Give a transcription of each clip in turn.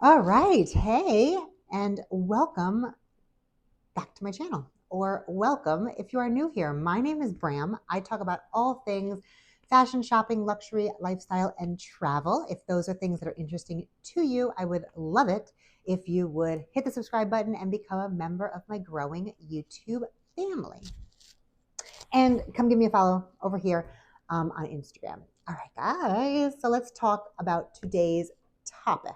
All right. Hey, and welcome back to my channel, or welcome if you are new here. My name is Bram. I talk about all things fashion, shopping, luxury, lifestyle, and travel. If those are things that are interesting to you, I would love it if you would hit the subscribe button and become a member of my growing YouTube family. And come give me a follow over here on Instagram. All right, guys. So let's talk about today's topic.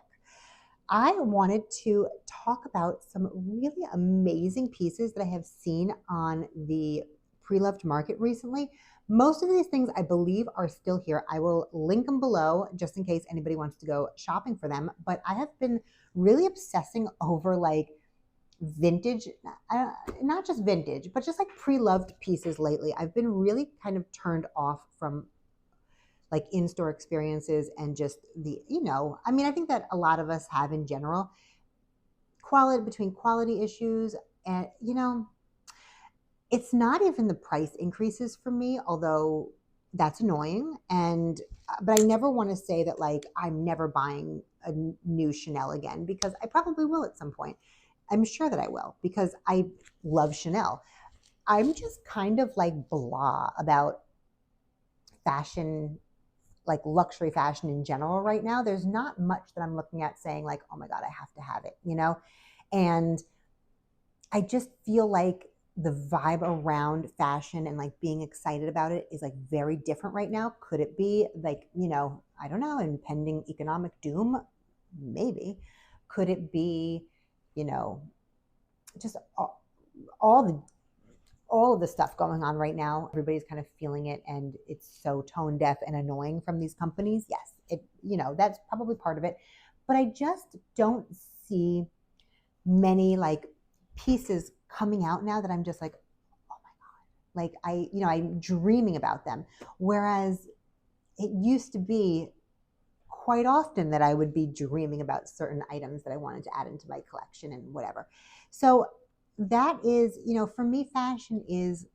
I wanted to talk about some really amazing pieces that I have seen on the pre-loved market recently. Most of these things I believe are still here. I will link them below just in case anybody wants to go shopping for them. But I have been really obsessing over like vintage, not just vintage, but just like pre-loved pieces lately. I've been really kind of turned off from like in-store experiences and just I think that a lot of us have in general quality issues. And it's not even the price increases for me, although that's annoying. And but I never want to say that like I'm never buying a new Chanel again, because I probably will at some point. I'm sure that I will, because I love Chanel. I'm just kind of like blah about fashion, like luxury fashion in general right now. There's not much that I'm looking at saying like, oh my God, I have to have it. And I just feel like the vibe around fashion and like being excited about it is like very different right now. Could it be like, I don't know, impending economic doom? Maybe. Could it be, you know, just all the all of the stuff going on right now? Everybody's kind of feeling it, and it's so tone deaf and annoying from these companies. Yes, that's probably part of it. But I just don't see many like pieces coming out now that I'm just like, oh my God. Like I'm dreaming about them. Whereas it used to be quite often that I would be dreaming about certain items that I wanted to add into my collection and whatever. So that is, for me, fashion is,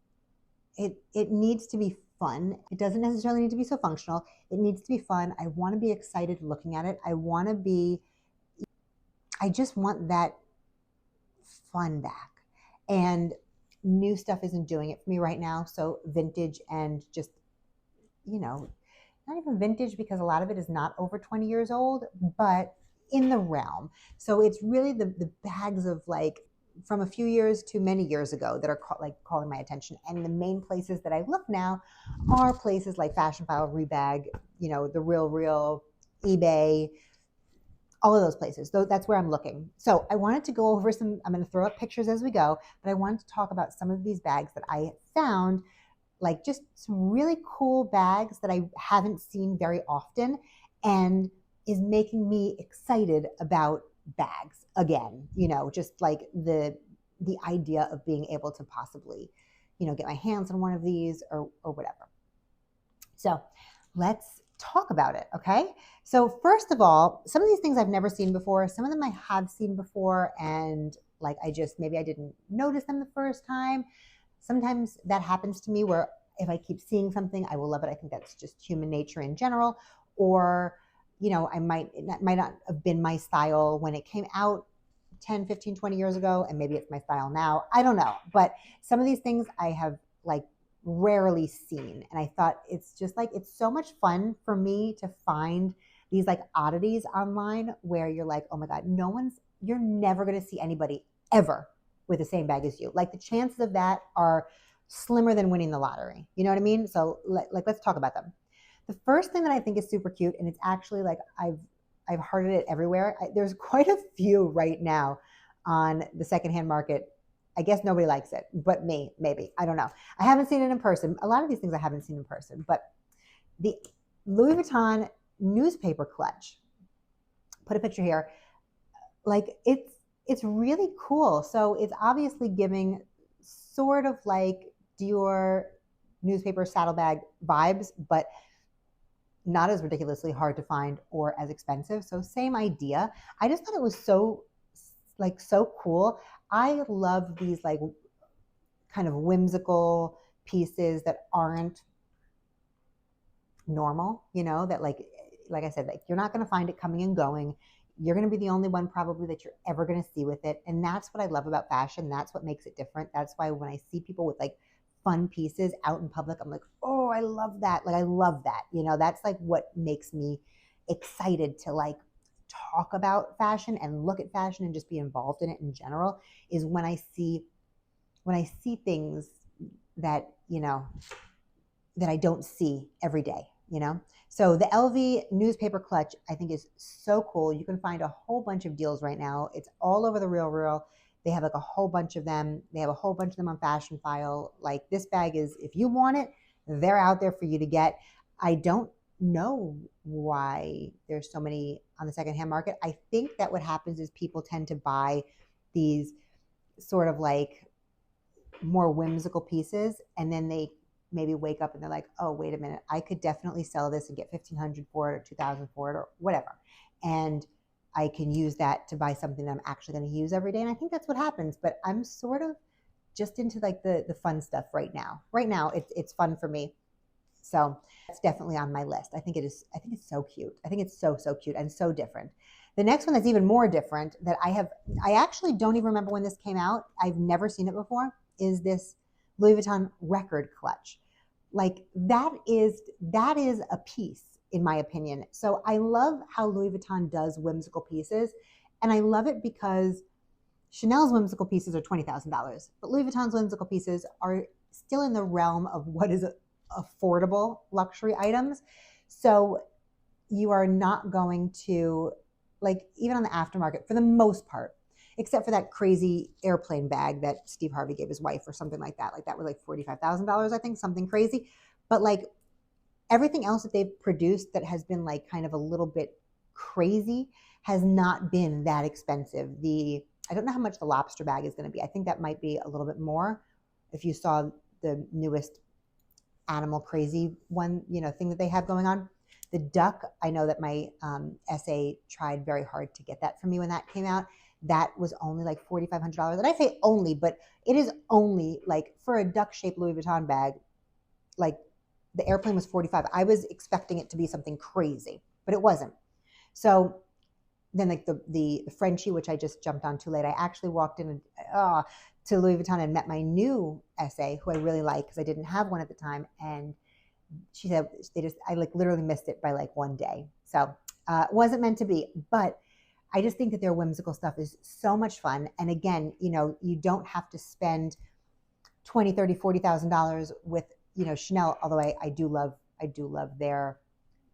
it needs to be fun. It doesn't necessarily need to be so functional. It needs to be fun. I want to be excited looking at it. I just want that fun back. And new stuff isn't doing it for me right now. So vintage and just, not even vintage, because a lot of it is not over 20 years old, but in the realm. So it's really the bags of like from a few years to many years ago that are calling my attention. And the main places that I look now are places like Fashion File, Rebag, the Real, eBay, all of those places. So that's where I'm looking. So I wanted to go over I'm going to throw up pictures as we go, but I wanted to talk about some of these bags that I found, like just some really cool bags that I haven't seen very often, and is making me excited about bags again. Just like the idea of being able to possibly, get my hands on one of these or whatever. So let's talk about it, okay? So first of all, some of these things I've never seen before. Some of them I have seen before, and like maybe I didn't notice them the first time. Sometimes that happens to me, where if I keep seeing something, I will love it. I think that's just human nature in general. Or, it might not have been my style when it came out 10, 15, 20 years ago, and maybe it's my style now. I don't know. But some of these things I have like rarely seen. And I thought it's just like, it's so much fun for me to find these like oddities online where you're like, oh my God, you're never going to see anybody ever with the same bag as you. Like the chances of that are slimmer than winning the lottery. You know what I mean? So let's talk about them. The first thing that I think is super cute, and it's actually like I've hearded it everywhere. There's quite a few right now on the secondhand market. I guess nobody likes it, but me, maybe. I don't know. I haven't seen it in person. A lot of these things I haven't seen in person, but the Louis Vuitton newspaper clutch. Put a picture here. Like it's really cool. So it's obviously giving sort of like Dior newspaper saddlebag vibes, but not as ridiculously hard to find or as expensive. So same idea. I just thought it was so cool. I love these like kind of whimsical pieces that aren't normal, that like I said, like you're not going to find it coming and going You're going to be the only one probably that you're ever going to see with it. And that's what I love about fashion. That's what makes it different. That's why when I see people with like fun pieces out in public, I'm like, oh, I love that. Like, I love that. You know, that's like what makes me excited to like talk about fashion and look at fashion and just be involved in it in general, is when I see things that, you know, that I don't see every day, you know? So the LV newspaper clutch, I think, is so cool. You can find a whole bunch of deals right now. It's all over the Real. They have like a whole bunch of them. They have a whole bunch of them on Fashion File. Like, this bag is, if you want it, they're out there for you to get. I don't know why there's so many on the secondhand market. I think that what happens is people tend to buy these sort of like more whimsical pieces, and then they maybe wake up and they're like, oh, wait a minute, I could definitely sell this and get $1,500 for it or $2,000 for it or whatever. And I can use that to buy something that I'm actually going to use every day. And I think that's what happens. But I'm sort of just into like the fun stuff right now. Right now, it's fun for me. So it's definitely on my list. I think it is. I think it's so cute. I think it's so cute and so different. The next one that's even more different that I actually don't even remember when this came out. I've never seen it before, is this Louis Vuitton record clutch. Like, that is a piece, in my opinion. So I love how Louis Vuitton does whimsical pieces. And I love it because Chanel's whimsical pieces are $20,000, but Louis Vuitton's whimsical pieces are still in the realm of what is affordable luxury items. So you are not going to, like, even on the aftermarket, for the most part, except for that crazy airplane bag that Steve Harvey gave his wife or something like that. Like, that was like $45,000, I think, something crazy. But like, everything else that they've produced that has been like kind of a little bit crazy has not been that expensive. I don't know how much the lobster bag is going to be. I think that might be a little bit more. If you saw the newest animal crazy one, you know, thing that they have going on. The duck, I know that my SA tried very hard to get that for me when that came out. That was only like $4,500. And I say only, but it is only like, for a duck-shaped Louis Vuitton bag, like, the airplane was $45. I was expecting it to be something crazy, but it wasn't. So then, like, the Frenchie, which I just jumped on too late, I actually walked in to Louis Vuitton and met my new SA, who I really like because I didn't have one at the time. And she said I like literally missed it by like one day. So it wasn't meant to be, but I just think that their whimsical stuff is so much fun. And again, you know, you don't have to spend $20,000, $30,000, $40,000 with, you know, Chanel, although I do love their,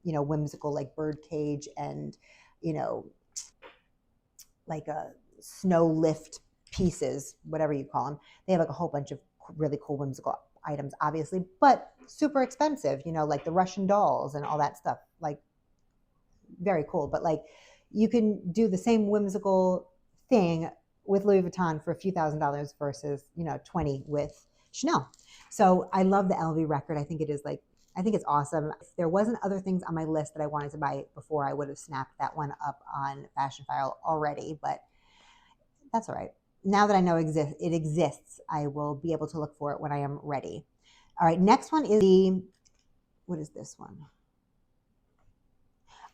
you know, whimsical like bird cage and, you know, like a snow lift pieces, whatever you call them. They have like a whole bunch of really cool whimsical items, obviously, but super expensive, you know, like the Russian dolls and all that stuff, like very cool. But like, you can do the same whimsical thing with Louis Vuitton for a few $1,000s versus, you know, 20 with Chanel. So I love the LV record. I think it's awesome. If there wasn't other things on my list that I wanted to buy before, I would have snapped that one up on Fashion File already, but that's all right. Now that I know it exists, I will be able to look for it when I am ready. All right, next one is what is this one?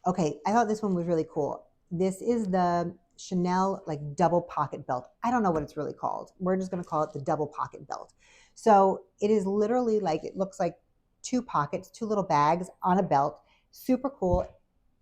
Okay, I thought this one was really cool. This is the Chanel like double pocket belt. I don't know what it's really called. We're just going to call it the double pocket belt. So it is literally like, it looks like two pockets, two little bags on a belt. Super cool.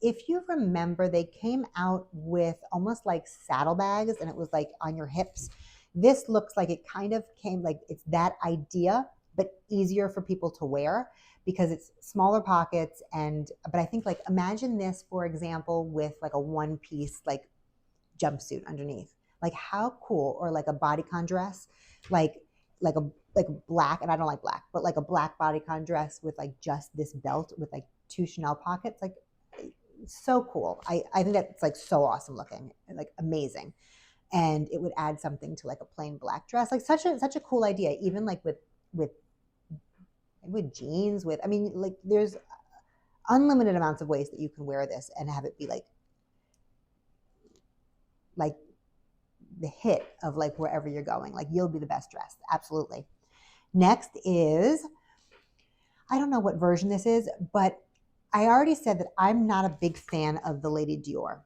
If you remember, they came out with almost like saddlebags and it was like on your hips. This looks like it kind of came like it's that idea, but easier for people to wear because it's smaller pockets. But I think, like, imagine this, for example, with like a one piece like jumpsuit underneath. Like, how cool. Or like a bodycon dress, like a black, and I don't like black, but like a black bodycon dress with like just this belt with like two Chanel pockets. Like, so cool. I think that's like so awesome looking, like amazing. And it would add something to like a plain black dress. Like, such a cool idea, even like with jeans, I mean, like, there's unlimited amounts of ways that you can wear this and have it be like the hit of like wherever you're going. Like, you'll be the best dressed. Absolutely. Next is, I don't know what version this is, but I already said that I'm not a big fan of the Lady Dior.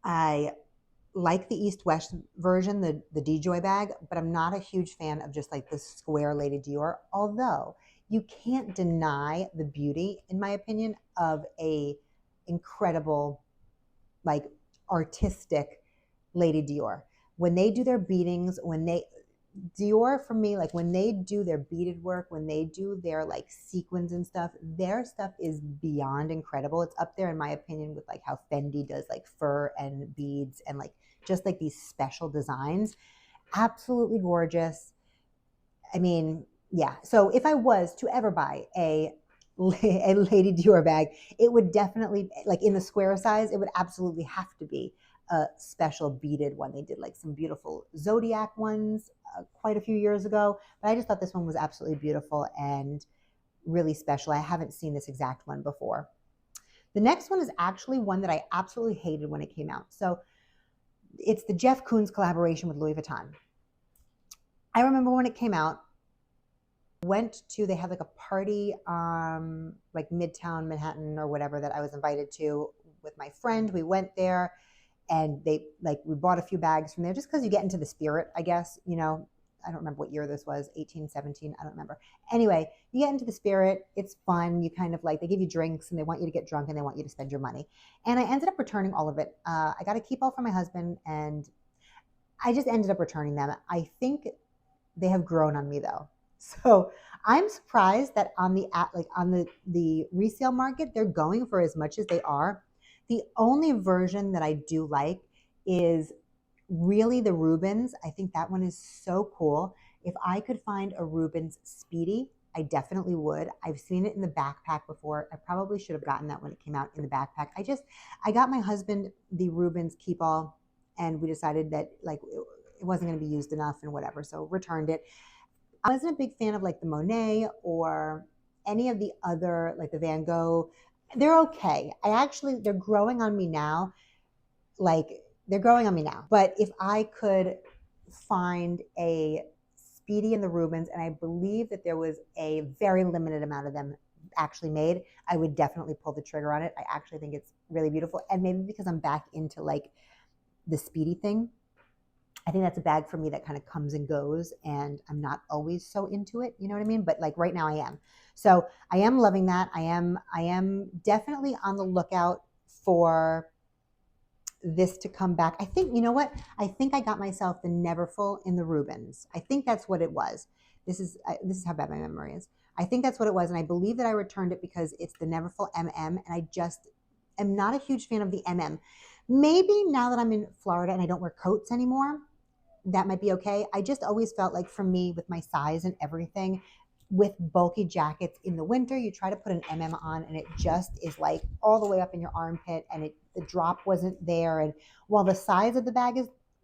I like the East-West version, the DJoy bag, but I'm not a huge fan of just like the square Lady Dior, although you can't deny the beauty, in my opinion, of a incredible, like artistic Lady Dior. When they do their beadings, Dior for me, like when they do their beaded work, when they do their like sequins and stuff, their stuff is beyond incredible. It's up there in my opinion with like how Fendi does like fur and beads and like just like these special designs. Absolutely gorgeous. I mean, yeah. So if I was to ever buy a Lady Dior bag, it would definitely, like in the square size, it would absolutely have to be a special beaded one. They did like some beautiful zodiac ones quite a few years ago, but I just thought this one was absolutely beautiful and really special. I haven't seen this exact one before. The next one is actually one that I absolutely hated when it came out. So it's the Jeff Koons collaboration with Louis Vuitton. I remember when it came out, they had like a party like Midtown Manhattan or whatever that I was invited to with my friend. We went there and we bought a few bags from there just because you get into the spirit, I guess. I don't remember what year this was, 18, 17, I don't remember. Anyway, you get into the spirit, it's fun. You kind of like, they give you drinks and they want you to get drunk and they want you to spend your money. And I ended up returning all of it. I got a keep all for my husband and I just ended up returning them. I think they have grown on me though. So I'm surprised that on the resale market, they're going for as much as they are. The only version that I do like is really the Rubens. I think that one is so cool. If I could find a Rubens Speedy, I definitely would. I've seen it in the backpack before. I probably should have gotten that when it came out in the backpack. I got my husband the Rubens Keep All, and we decided that like it wasn't going to be used enough and whatever, so returned it. I wasn't a big fan of like the Monet or any of the other, like the Van Gogh. They're okay. They're growing on me now. Like they're growing on me now. But if I could find a Speedy in the Rubens, and I believe that there was a very limited amount of them actually made, I would definitely pull the trigger on it. I actually think it's really beautiful. And maybe because I'm back into like the Speedy thing, I think that's a bag for me that kind of comes and goes, and I'm not always so into it. You know what I mean? But like right now I am. So I am loving that. I am definitely on the lookout for this to come back. I think, you know what? I think I got myself the Neverfull in the Rubens. I think that's what it was. This is how bad my memory is. I think that's what it was, and I believe that I returned it because it's the Neverfull MM, and I just am not a huge fan of the MM. Maybe now that I'm in Florida and I don't wear coats anymore, that might be okay. I just always felt like for me, with my size and everything, with bulky jackets in the winter, you try to put an MM on and it just is like all the way up in your armpit, and the drop wasn't there. And while the size of the bag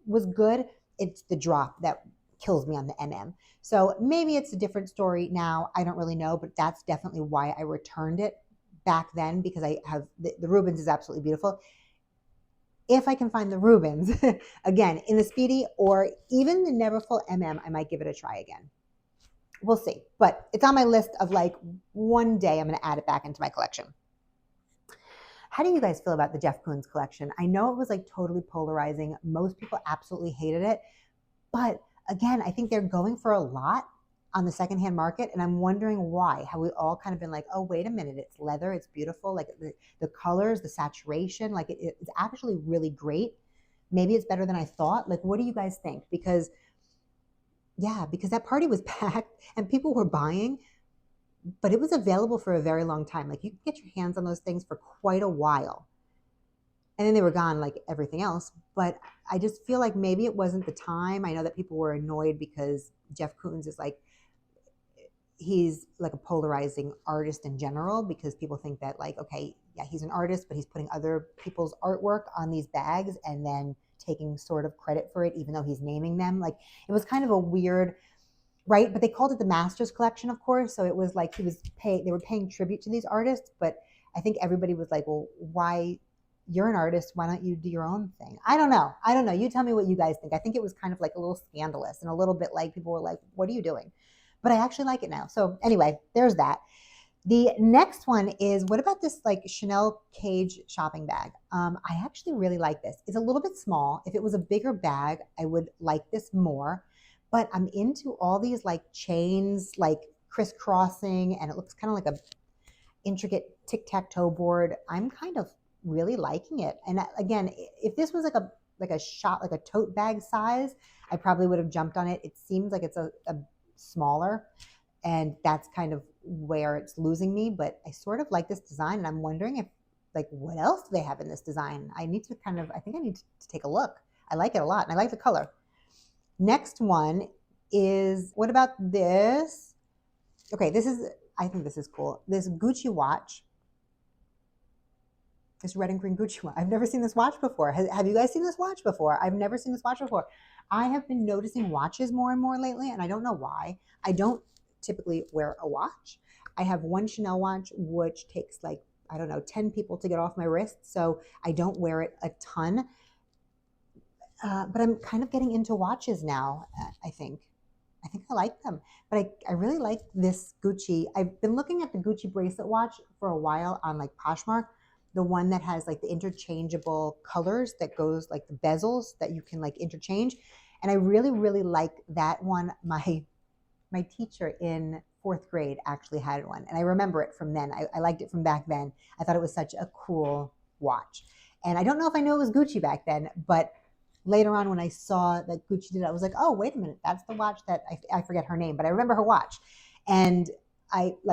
was good, it's the drop that kills me on the MM. So maybe it's a different story now. I don't really know, but that's definitely why I returned it back then, because I have the Rubens is absolutely beautiful. If I can find the Rubens, again, in the Speedy or even the Neverfull MM, I might give it a try again. We'll see. But it's on my list of like one day I'm going to add it back into my collection. How do you guys feel about the Jeff Koons collection? I know it was like totally polarizing. Most people absolutely hated it. But again, I think they're going for a lot on the secondhand market, and I'm wondering why. How we all kind of been like, oh, wait a minute, it's leather, it's beautiful, like the colors, the saturation, like it's actually really great. Maybe it's better than I thought. Like, what do you guys think? Because that party was packed and people were buying, but it was available for a very long time. Like you could get your hands on those things for quite a while. And then they were gone like everything else. But I just feel like maybe it wasn't the time. I know that people were annoyed because Jeff Koons is like, he's like a polarizing artist in general, because people think that like, okay, yeah, he's an artist, but he's putting other people's artwork on these bags and then taking sort of credit for it, even though he's naming them. Like it was kind of a weird, right? But they called it the Masters Collection, of course. So it was like they were paying tribute to these artists, but I think everybody was like, well, why? You're an artist. Why don't you do your own thing? I don't know. You tell me what you guys think. I think it was kind of like a little scandalous and a little bit like people were like, what are you doing? But I actually like it now. So anyway, there's that. The next one is, what about this like Chanel Cage shopping bag? I actually really like this. It's a little bit small. If it was a bigger bag, I would like this more. But I'm into all these like chains, like crisscrossing, and it looks kind of like a intricate tic-tac-toe board. I'm kind of really liking it. And again, if this was like a shot, like a tote bag size, I probably would have jumped on it. It seems like it's a smaller, and that's kind of where it's losing me. But I sort of like this design, and I'm wondering if like what else do they have in this design? I need to I think I need to take a look. I like it a lot, and I like the color. Next one is, what about this? Okay, I think this is cool. This Gucci watch, this red and green Gucci watch. I've never seen this watch before. Have you guys seen this watch before? I've never seen this watch before. I have been noticing watches more and more lately, and I don't know why. I don't typically wear a watch. I have one Chanel watch, which takes like, I don't know, 10 people to get off my wrist, so I don't wear it a ton. But I'm kind of getting into watches now, I think. I think I like them, but I really like this Gucci. I've been looking at the Gucci bracelet watch for a while on like Poshmark, the one that has like the interchangeable colors that goes like the bezels that you can like interchange. And I really, really like that one. My teacher in fourth grade actually had one, and I remember it from then. I liked it from back then. I thought it was such a cool watch. And I don't know if I knew it was Gucci back then, but later on when I saw that Gucci did it, I was like, oh, wait a minute, that's the watch that I forget her name, but I remember her watch. And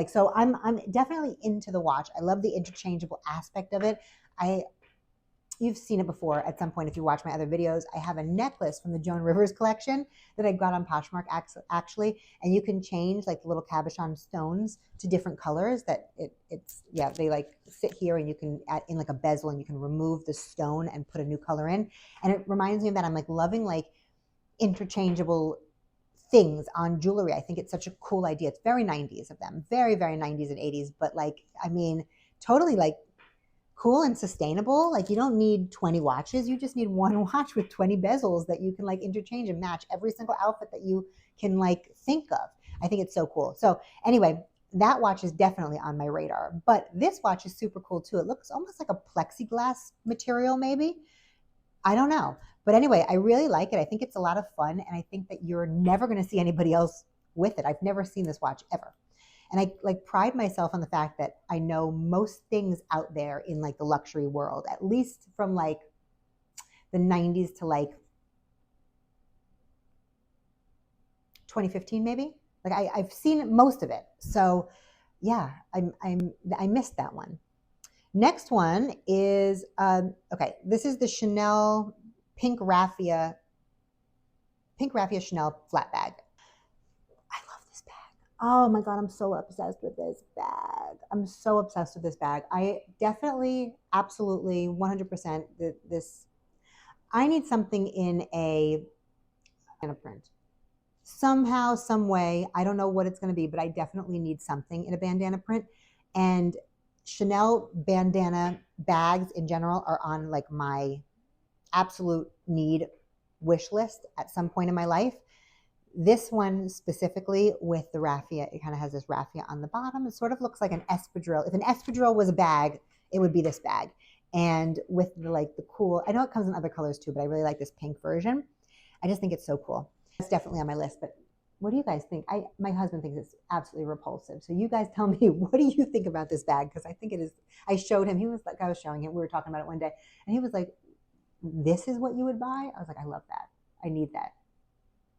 so I'm definitely into the watch. I love the interchangeable aspect of it. You've seen it before at some point if you watch my other videos. I have a necklace from the Joan Rivers collection that I got on Poshmark actually, and you can change like the little cabochon stones to different colors. That they like sit here, and you can add in like a bezel, and you can remove the stone and put a new color in. And it reminds me of that. I'm like loving like interchangeable things on jewelry. I think it's such a cool idea. It's very 90s of them, very, very 90s and 80s, but like, I mean, totally like cool and sustainable. Like you don't need 20 watches. You just need one watch with 20 bezels that you can like interchange and match every single outfit that you can like think of. I think it's so cool. So anyway, that watch is definitely on my radar, but this watch is super cool too. It looks almost like a plexiglass material, maybe. I don't know. But anyway, I really like it. I think it's a lot of fun, and I think that you're never going to see anybody else with it. I've never seen this watch ever. And I like pride myself on the fact that I know most things out there in like the luxury world, at least from like the 90s to like 2015 maybe. Like I've seen most of it. So yeah, I missed that one. Next one is okay. This is the Chanel pink raffia Chanel flat bag. Oh my God, I'm so obsessed with this bag. I'm so obsessed with this bag. I definitely, absolutely, 100% this. I need something in a print. Somehow, some way, I don't know what it's going to be, but I definitely need something in a bandana print. And Chanel bandana bags in general are on like my absolute need wish list at some point in my life. This one specifically with the raffia, it kind of has this raffia on the bottom. It sort of looks like an espadrille. If an espadrille was a bag, it would be this bag. And with the cool, I know it comes in other colors too, but I really like this pink version. I just think it's so cool. It's definitely on my list, but what do you guys think? My husband thinks it's absolutely repulsive. So you guys tell me, what do you think about this bag? Because I think it is, I showed him, I was showing him, we were talking about it one day, and he was like, this is what you would buy? I was like, I love that. I need that.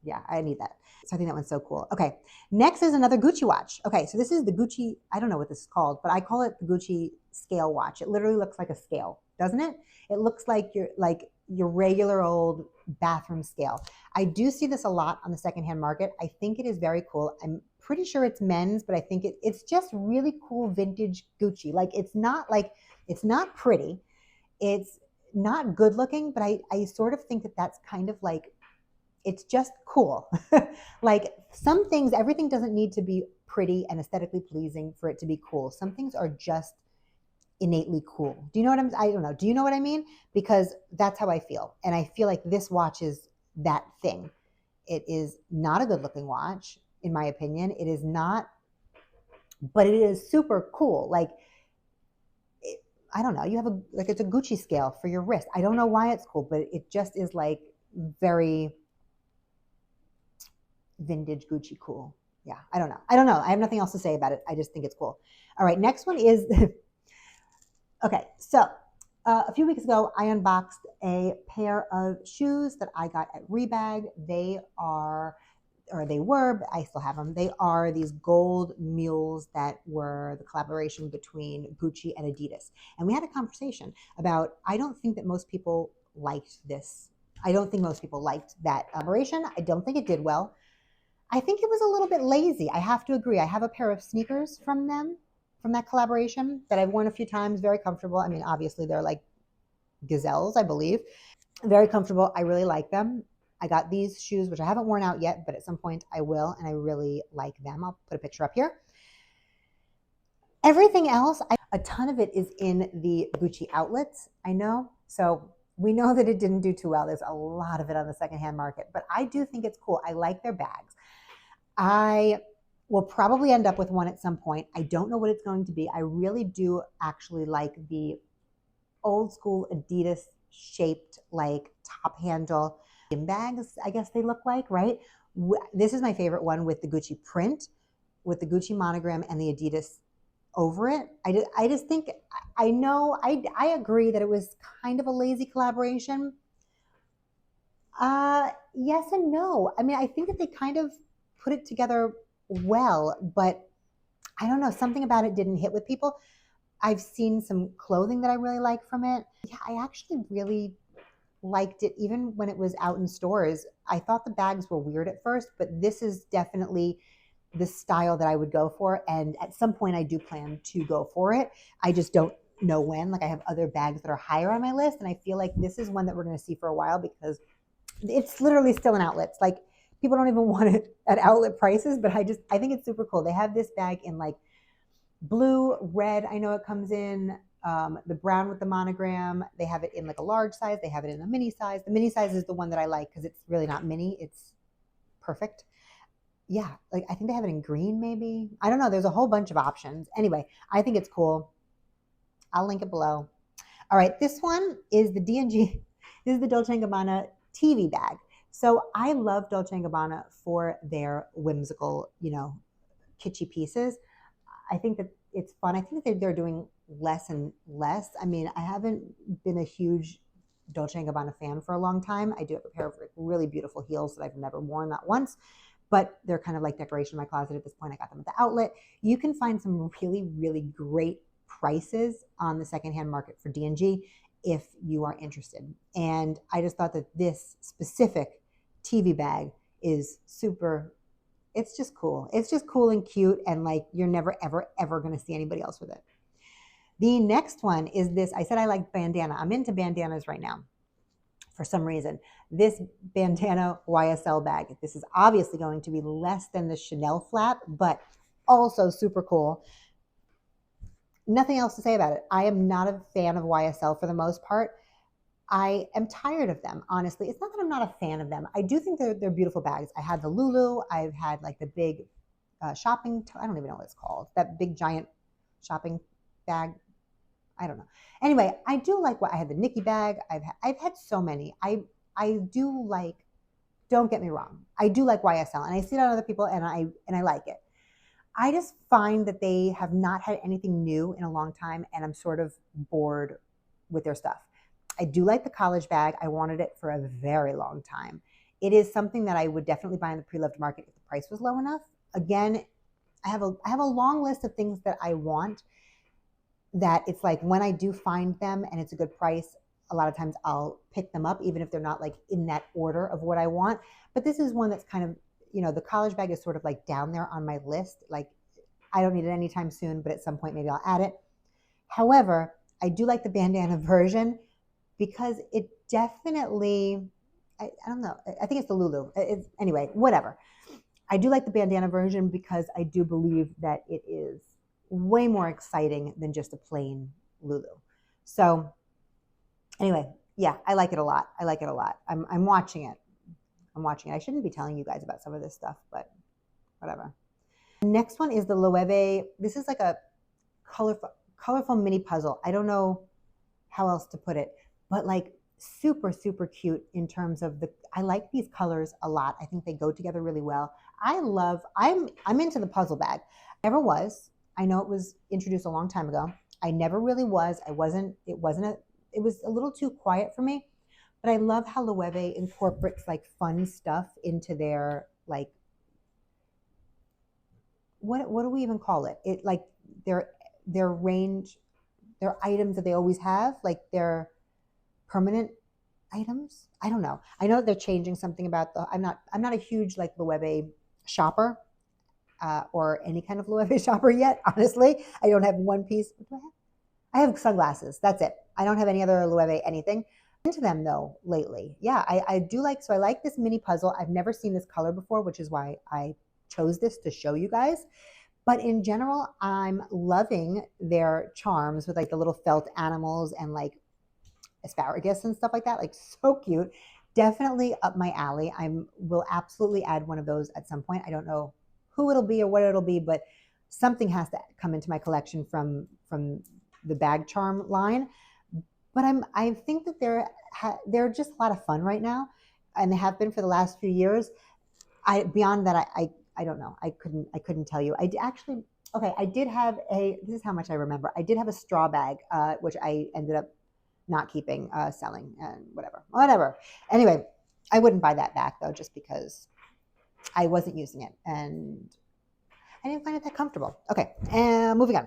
Yeah, I need that. So I think that one's so cool. Okay, next is another Gucci watch. Okay, so this is the Gucci, I don't know what this is called, but I call it the Gucci scale watch. It literally looks like a scale, doesn't it? It looks like your regular old bathroom scale. I do see this a lot on the secondhand market. I think it is very cool. I'm pretty sure it's men's, but I think it's just really cool vintage Gucci. It's not pretty. It's not good looking, but I sort of think that that's kind of like, it's just cool. Like some things, everything doesn't need to be pretty and aesthetically pleasing for it to be cool. Some things are just innately cool. Do you know what I don't know. Do you know what I mean? Because that's how I feel. And I feel like this watch is that thing. It is not a good looking watch, in my opinion. It is not, but it is super cool. I don't know, you have a, like, it's a Gucci scale for your wrist. I don't know why it's cool, but it just is like very vintage Gucci cool. Yeah, I don't know. I don't know. I have nothing else to say about it. I just think it's cool. All right, next one is okay. So a few weeks ago, I unboxed a pair of shoes that I got at Rebag. They are, or they were, but I still have them. They are these gold mules that were the collaboration between Gucci and Adidas. And we had a conversation about, I don't think that most people liked this. I don't think most people liked that collaboration. I don't think it did well. I think it was a little bit lazy. I have to agree. I have a pair of sneakers from them, from that collaboration, that I've worn a few times, very comfortable. I mean, obviously they're like gazelles, I believe. Very comfortable. I really like them. I got these shoes, which I haven't worn out yet, but at some point I will, and I really like them. I'll put a picture up here. Everything else, a ton of it is in the Gucci outlets, I know. So we know that it didn't do too well. There's a lot of it on the secondhand market, but I do think it's cool. I like their bags. I will probably end up with one at some point. I don't know what it's going to be. I really do actually like the old school Adidas shaped, like top handle bags, I guess they look like, right? This is my favorite one with the Gucci print, with the Gucci monogram and the Adidas over it. I just think, I know, I agree that it was kind of a lazy collaboration. Yes and no. I mean, I think that they kind of put it together well, but I don't know, something about it didn't hit with people. I've seen some clothing that I really like from it. Yeah, I actually really liked it even when it was out in stores. I thought the bags were weird at first, but this is definitely the style that I would go for. And at some point I do plan to go for it. I just don't know when. Like, I have other bags that are higher on my list, and I feel like this is one that we're going to see for a while because it's literally still in outlets. Like, people don't even want it at outlet prices, but I think it's super cool. They have this bag in like blue, red, I know it comes in, the brown with the monogram. They have it in like a large size. They have it in a mini size. The mini size is the one that I like because it's really not mini. It's perfect. Yeah, like I think they have it in green maybe. I don't know. There's a whole bunch of options. Anyway, I think it's cool. I'll link it below. All right, this one is the D&G. This is the Dolce & Gabbana TV bag. So I love Dolce & Gabbana for their whimsical, kitschy pieces. I think that it's fun. I think that they're doing less and less. I mean, I haven't been a huge Dolce & Gabbana fan for a long time. I do have a pair of really beautiful heels that I've never worn, not once, but they're kind of like decoration in my closet at this point. I got them at the outlet. You can find some really, really great prices on the secondhand market for D&G if you are interested. And I just thought that this specific TV bag is super, it's just cool. It's just cool and cute, and like you're never, ever, ever going to see anybody else with it. The next one is this. I said I like bandana. I'm into bandanas right now for some reason. This bandana YSL bag. This is obviously going to be less than the Chanel flap, but also super cool. Nothing else to say about it. I am not a fan of YSL for the most part. I am tired of them, honestly. It's not that I'm not a fan of them. I do think they're beautiful bags. I had the Loewe. I've had like the big shopping, I don't even know what it's called, that big giant shopping bag. I don't know. Anyway, I do like what I had, the Nikki bag. I've had so many. I do like, don't get me wrong, I do like YSL, and I see it on other people, and I like it. I just find that they have not had anything new in a long time, and I'm sort of bored with their stuff. I do like the college bag. I wanted it for a very long time. It is something that I would definitely buy in the pre-loved market if the price was low enough. Again, I have a long list of things that I want, that it's like when I do find them and it's a good price, a lot of times I'll pick them up, even if they're not like in that order of what I want. But this is one that's kind of, the college bag is sort of like down there on my list. Like, I don't need it anytime soon, but at some point maybe I'll add it. However, I do like the bandana version because it definitely, I don't know, I think it's the Loewe. Anyway, whatever. I do like the bandana version because I do believe that it is way more exciting than just a plain Loewe. So anyway, yeah, I like it a lot. I like it a lot. I'm watching it. I'm watching it. I shouldn't be telling you guys about some of this stuff, but whatever. The next one is the Loewe. This is like a colorful mini puzzle. I don't know how else to put it, but like super, super cute in terms of I like these colors a lot. I think they go together really well. I'm into the puzzle bag. Never was. I know it was introduced a long time ago. I never really was. It was a little too quiet for me, but I love how Loewe incorporates like fun stuff into their like, what do we even call it? It like their range, their items that they always have, like their permanent items. I don't know. I know they're changing something about I'm not a huge like Loewe shopper, or any kind of Loewe shopper yet. Honestly, I don't have one piece. What do I have? I have sunglasses. That's it. I don't have any other Loewe anything. Into them though lately. Yeah, I do like, so I like this mini puzzle. I've never seen this color before, which is why I chose this to show you guys. But in general, I'm loving their charms with like the little felt animals and like asparagus and stuff like that. Like so cute. Definitely up my alley. Will absolutely add one of those at some point. I don't know who it'll be or what it'll be, but something has to come into my collection from the bag charm line. But I think that they're just a lot of fun right now, and they have been for the last few years. Beyond that, I don't know. I couldn't tell you. I did have this is how much I remember. I did have a straw bag, which I ended up not keeping, selling, and whatever. Anyway, I wouldn't buy that back though, just because I wasn't using it and I didn't find it that comfortable. Okay, and moving on.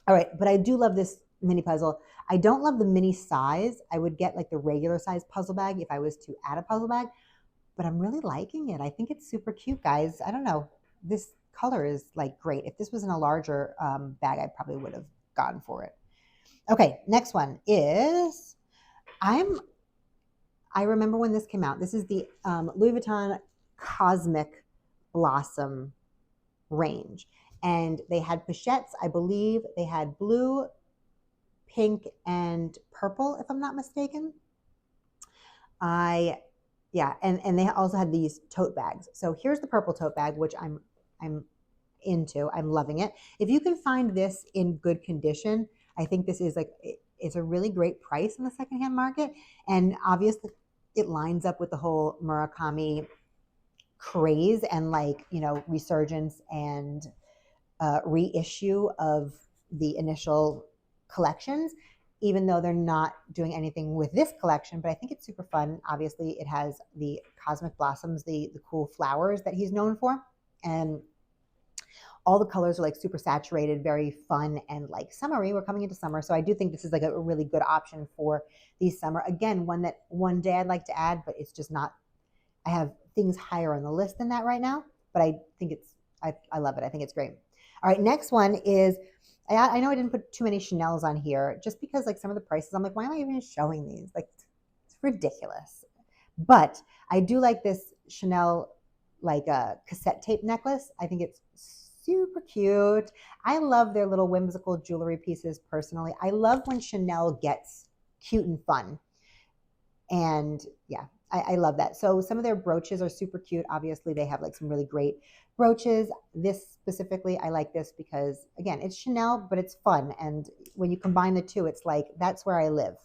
All right, but I do love this mini puzzle. I don't love the mini size. I would get like the regular size puzzle bag if I was to add a puzzle bag, but I'm really liking it. I think it's super cute, guys. I don't know. This color is like great. If this was in a larger bag, I probably would have gone for it. Okay, next one is I remember when this came out. This is the Louis Vuitton Cosmic Blossom range. And they had pochettes, I believe. They had blue, pink, and purple, if I'm not mistaken. And they also had these tote bags. So here's the purple tote bag, which I'm into. I'm loving it. If you can find this in good condition, I think this is it's a really great price in the secondhand market. And obviously it lines up with the whole Murakami craze and resurgence and reissue of the initial collections, even though they're not doing anything with this collection. But I think it's super fun. Obviously it has the cosmic blossoms, the cool flowers that he's known for. And all the colors are like super saturated, very fun and like summery. We're coming into summer. So I do think this is like a really good option for the summer. Again, one that one day I'd like to add, but it's just not, I have things higher on the list than that right now, but I think I love it. I think it's great. All right, next one is, I know I didn't put too many Chanel's on here just because like some of the prices, I'm like, why am I even showing these? Like, it's ridiculous. But I do like this Chanel like a cassette tape necklace. I think it's super cute. I love their little whimsical jewelry pieces personally. I love when Chanel gets cute and fun. And yeah, I love that. So some of their brooches are super cute. Obviously, they have like some really great brooches. This specifically, I like this because, again, it's Chanel, but it's fun. And when you combine the two, it's like, that's where I live.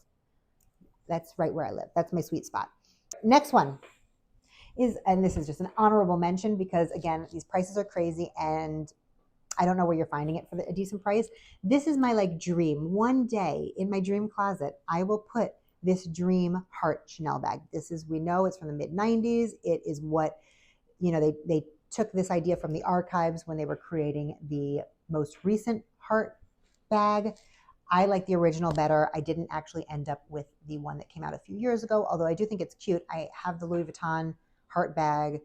That's right where I live. That's my sweet spot. Next one is, and this is just an honorable mention because, again, these prices are crazy and I don't know where you're finding it for a decent price. This is my like dream. One day in my dream closet, I will put this dream heart Chanel bag. This is, we know it's from the mid 90s. It is what, they took this idea from the archives when they were creating the most recent heart bag. I like the original better. I didn't actually end up with the one that came out a few years ago, although I do think it's cute. I have the Louis Vuitton heart bag.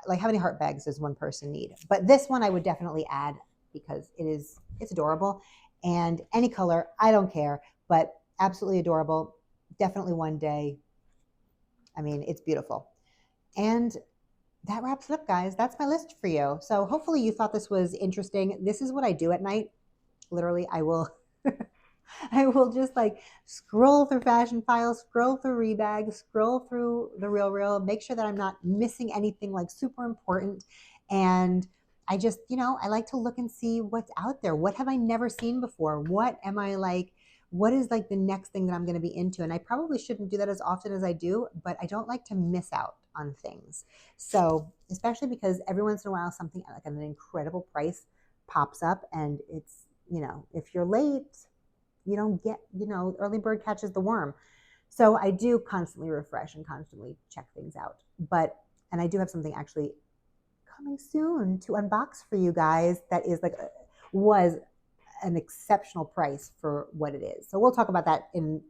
Like, how many heart bags does one person need? But this one I would definitely add because it's adorable. And any color, I don't care, but absolutely adorable. Definitely one day. I mean, it's beautiful. And that wraps it up, guys. That's my list for you. So hopefully you thought this was interesting. This is what I do at night. Literally, I will I will just like scroll through fashion files, scroll through Rebag, scroll through the Real, make sure that I'm not missing anything like super important. And I just, I like to look and see what's out there. What have I never seen before? What am I like? What is like the next thing that I'm going to be into? And I probably shouldn't do that as often as I do, but I don't like to miss out on things. So, especially because every once in a while, something like an incredible price pops up, and it's, if you're late, you don't get, early bird catches the worm. So I do constantly refresh and constantly check things out. And I do have something actually coming soon to unbox for you guys that is was an exceptional price for what it is. So we'll talk about that in,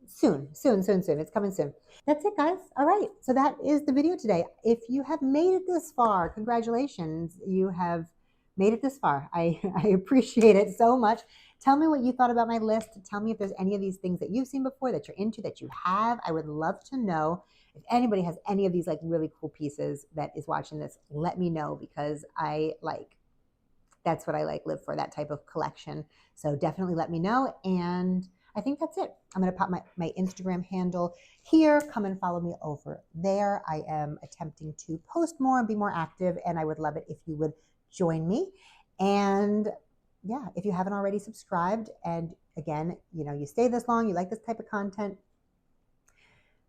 soon. It's coming soon. That's it, guys. All right. So that is the video today. If you have made it this far, congratulations. You have made it this far. I appreciate it so much. Tell me what you thought about my list. Tell me if there's any of these things that you've seen before, that you're into, that you have. I would love to know. If anybody has any of these like really cool pieces that is watching this, let me know, because that's what I live for, that type of collection. So definitely let me know. And I think that's it. I'm going to pop my Instagram handle here. Come and follow me over there. I am attempting to post more and be more active, and I would love it if you would join me. And yeah, if you haven't already subscribed, and again, you stay this long, you like this type of content.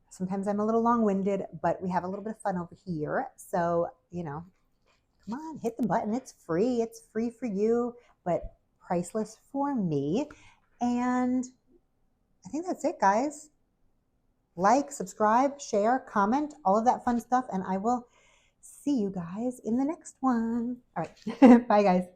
Sometimes I'm a little long-winded, but we have a little bit of fun over here. So, come on, hit the button. It's free. It's free for you, but priceless for me. And I think that's it, guys. Like, subscribe, share, comment, all of that fun stuff. And I will see you guys in the next one. All right. Bye, guys.